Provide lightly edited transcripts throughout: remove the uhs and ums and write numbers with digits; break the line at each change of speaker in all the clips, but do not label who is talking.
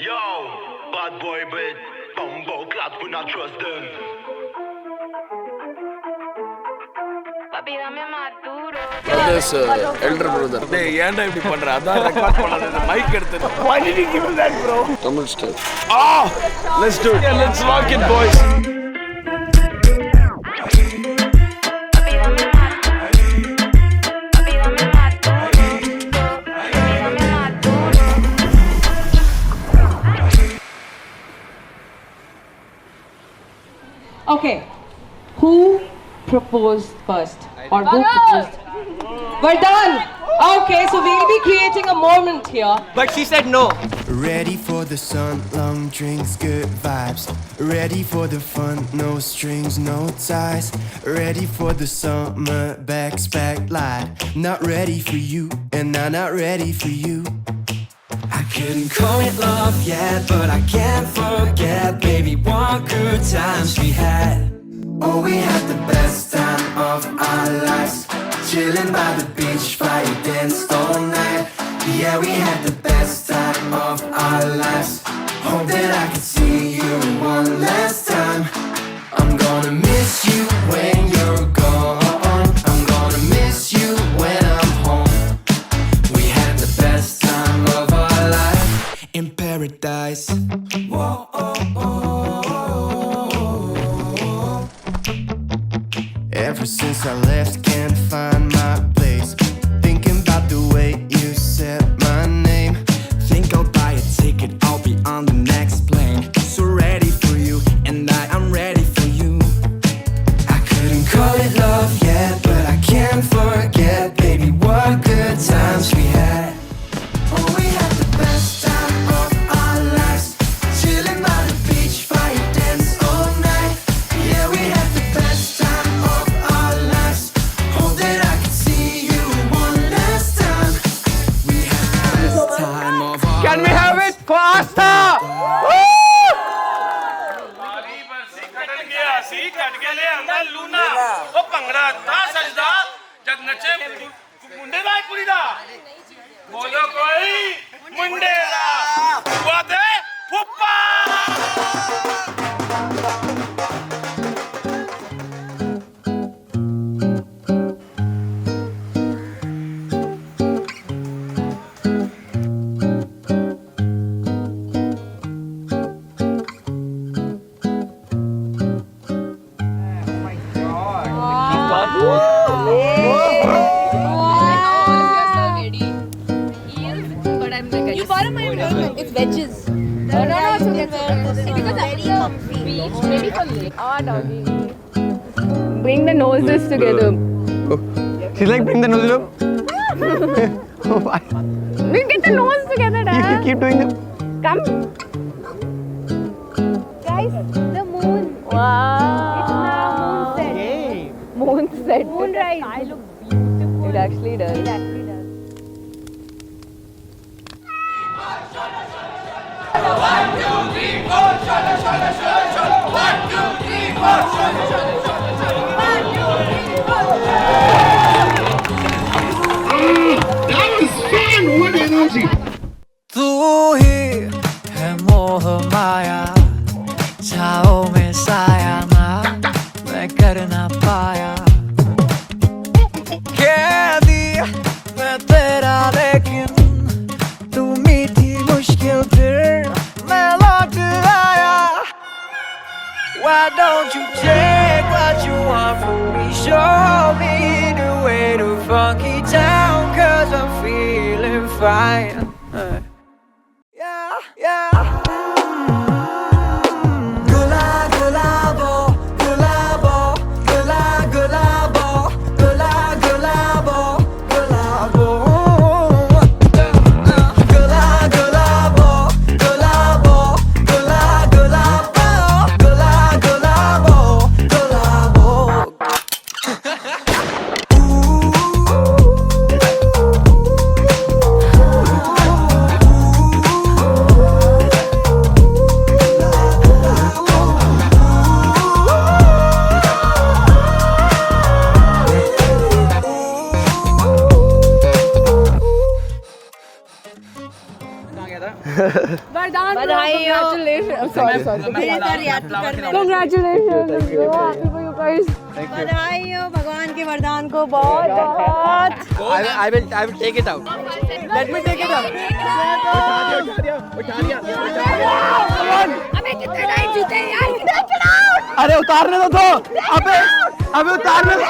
Yo, bad boy with bumbo clad, we not trust them.
Papi, dame más duro.
This elder brother.
Hey, ஏன்டா இப்படி பண்ற? அதான் record பண்ணாத mic எடுத்து.
Why did you give him that, bro?
Tamil style.
Ah, let's do it. Yeah, let's rock it, boys.
Papi, dame más duro. Papi, dame más duro. Papi, dame más duro.
Okay, who proposed first? Or who proposed? We're done! Okay, so we'll be creating a moment here.
But she said no.
Ready for the sun, long drinks, good vibes. Ready for the fun, no strings, no ties. Ready for the summer, backlight. Not ready for you, and I'm not ready for you. I couldn't call it love yet, but I can't forget, baby, what good times we had. Oh, we had the best time of our lives. Chilling by the beach, fire danced all night. Yeah, we had the best time of our lives. Hope that I can see you one last time. I'm gonna miss you when you're gone. I'm gonna miss you when I'm home. We had the best time of our life in paradise. Whoa, oh, oh. Ever since I left, can't find my place. Thinking about the way you said my name. Think I'll buy a ticket, I'll be on the next plane. So ready for you, and I am ready for you. I couldn't call it love yet, but I can't forget, baby, what good times we had. Oh, we had the best time of our lives. Chilling by the beach, fire dance all night. Yeah, we had the best time of our lives. Hope that I can see you one last time. We had the best time of our
Can we have it faster?
सी कट गया ले अंदर Luna ओ भंगड़ा ता सजदा जद नचे मुंडे दा कुड़ी दा बोलो कोई मुंडे दा हुआ दे फुप्पा
You borrow my milk. It's veggies. No, it's okay. It's because very comfy. Beach, maybe for me. Oh, doggy. Bring the noses together.
She's like, bring the nozzle up.
We get the nose together, Dad.
You keep doing them.
Come. Guys, the moon. Wow. It's now moon set. Moon set. Moonrise. I look beautiful. It actually does. It actually does.
तू ही है मोह माया, छाओ में साया ना मैं कर ना पाया। कैदी मैं तेरा लेकिन तू मीठी मुश्किल फिर मैं लौट आया। Why don't you take what you want from me? Show me the way to funky town, 'cause I'm feeling fine. Yeah. Gula gulabo, gulabo, gula gulabo, gula gulabo, gulabo. Gula gulabo, gulabo, gula gulabo, gula gulabo, gulabo. Ooh.
Vardhan, congratulations. I'm sorry. Congratulations. I'm so happy for you guys.
बधाई हो भगवान के वरदान को बहुत बहुत
I will take it out. Let me take it out.
अबे कितने टाइम जीते यार, take it out.
अरे उतारने दो अबे उतारने दो.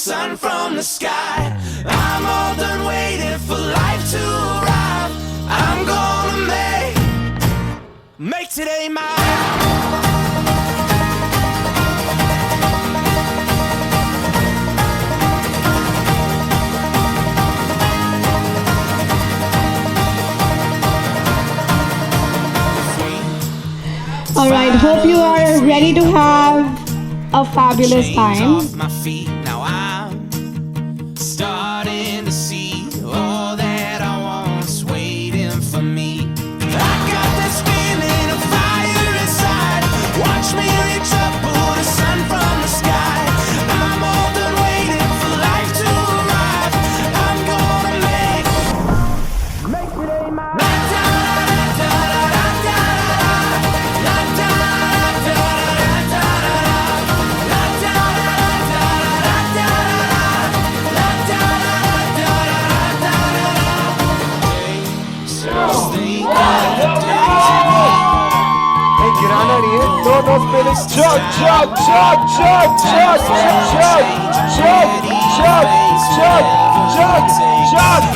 Sun from the sky. I'm all done waiting for life to arrive. I'm gonna make today mine.
All right, hope you are ready to have a fabulous time.
Off my feet, now I'm starting to see all that I want's waiting for me. I got this feeling of fire inside. Watch me reach up, pull the sun from the sky. I'm all done waiting for life to arrive. I'm gonna make today mine.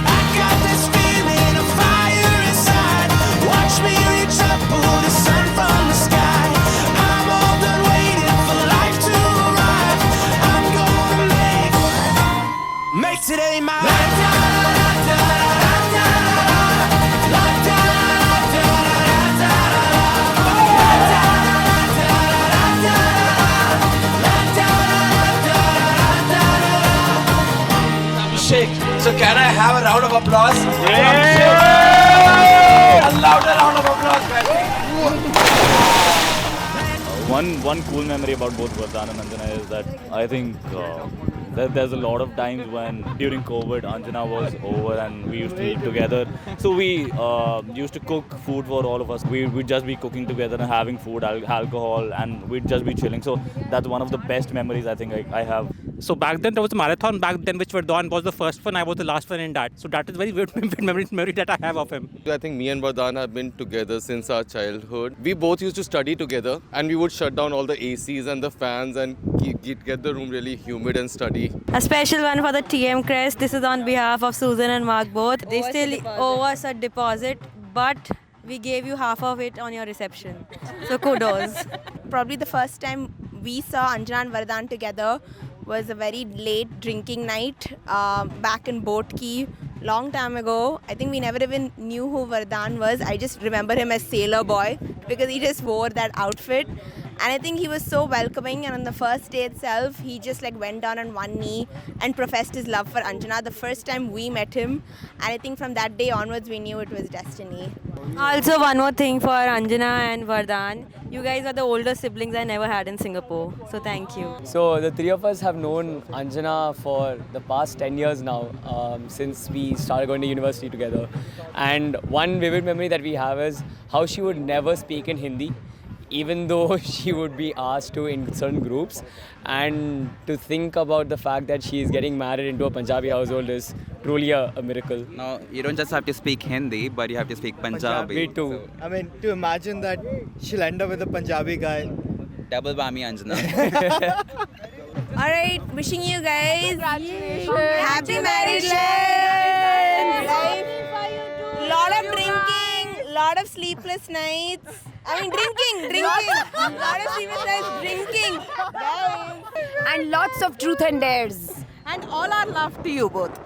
I got this feeling of fire inside. Watch me reach up, pull the sun from the sky. I'm all done waiting for life to arrive. I'm gonna make today mine.
So can I have a round of applause? A louder round of applause, man.
One cool memory about both Vardhan and Anjana is that I think there's a lot of times when during COVID Anjana was over and we used to eat together. So we used to cook food for all of us. We'd just be cooking together and having food, alcohol, and we'd just be chilling. So that's one of the best memories I think I have.
So back then there was a marathon back then which Vardhan was the first one, I was the last one in that. So that is very weird memory that I have of him.
I think me and Vardhan have been together since our childhood. We both used to study together and we would shut down all the ACs and the fans and get the room really humid and study.
A special one for the TM Crest. This is on behalf of Susan and Mark both. They still owe us a deposit, but we gave you half of it on your reception. So kudos.
Probably the first time we saw Anjana and Vardhan together was a very late drinking night back in Boat Key, long time ago. I think we never even knew who Vardhan was. I just remember him as Sailor Boy because he just wore that outfit. And I think he was so welcoming, and on the first day itself, he just like went down on one knee and professed his love for Anjana the first time we met him. And I think from that day onwards, we knew it was destiny.
Also, one more thing for Anjana and Vardhan. You guys are the older siblings I never had in Singapore. So thank you.
So the three of us have known Anjana for the past 10 years now, since we started going to university together. And one vivid memory that we have is how she would never speak in Hindi, even though she would be asked to in certain groups. And to think about the fact that she is getting married into a Punjabi household is truly a miracle.
Now, you don't just have to speak Hindi, but you have to speak Punjabi.
Me too.
I mean, to imagine that she'll end up with a Punjabi guy.
Double whammy, Anjana.
Alright, wishing you guys happy marriage life. Lot of drinking, lot lot of sleepless nights. I mean, drinking. Lot of sleepless nights, drinking. Guys.
And lots of truth and dares.
And all our love to you both.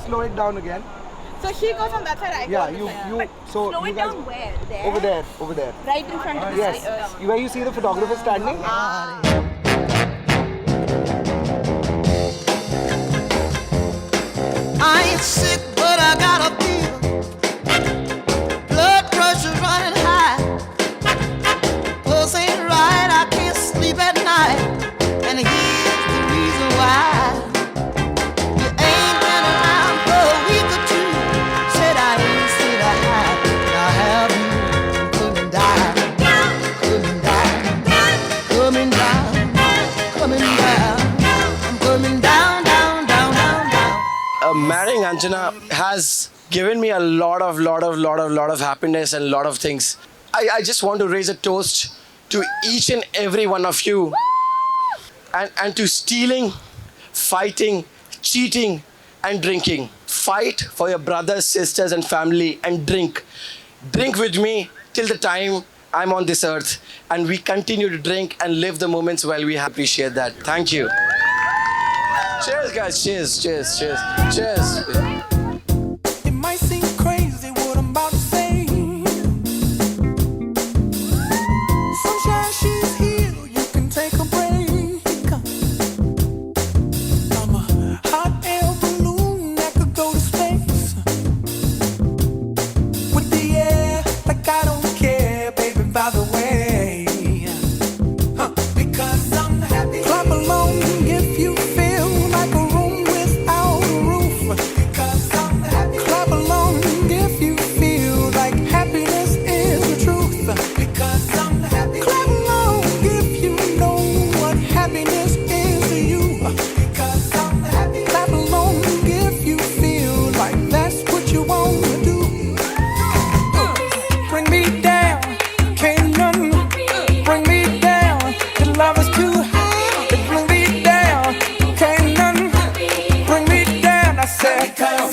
Slow it down again.
So she goes on that side, I go
Yeah,
on this side.
you. So
Slow
you
it
guys,
down where? There?
Over there.
Right in front of
Yes.
the
Where you see the photographer standing.
I ain't sick, but I got a fever. Blood pressure running high. Pulse ain't right, I can't sleep at night. And here's the reason why. You ain't been around for a week or two. Said I ain't said I had. Now have you coming down, coming down, coming down, coming down. I'm coming down, down, down, down, down.
Marrying Anjana has given me a lot of happiness and a lot of things. I just want to raise a toast to each and every one of you and to stealing, fighting, cheating and drinking. Fight for your brothers, sisters and family and drink. Drink with me till the time I'm on this earth, and we continue to drink and live the moments while we appreciate that. Thank you. Cheers, guys. Cheers.
It might seem crazy what I'm about to say. Sunshine, she's here, you can take a break. I'm a hot air balloon that could go to space. With the air, like I don't care, baby, by the way. Because I'm happy. Clap along if you feel like a room without a roof. Because I'm happy. Clap along if you feel like happiness is the truth. Because I'm happy. Clap along if you know what happiness is to you. Because I'm happy. Clap along if you feel like that's what you want to do. Bring me down, can't none bring me down. The love is too high. Bring me down, can't none bring me down. I said, 'cause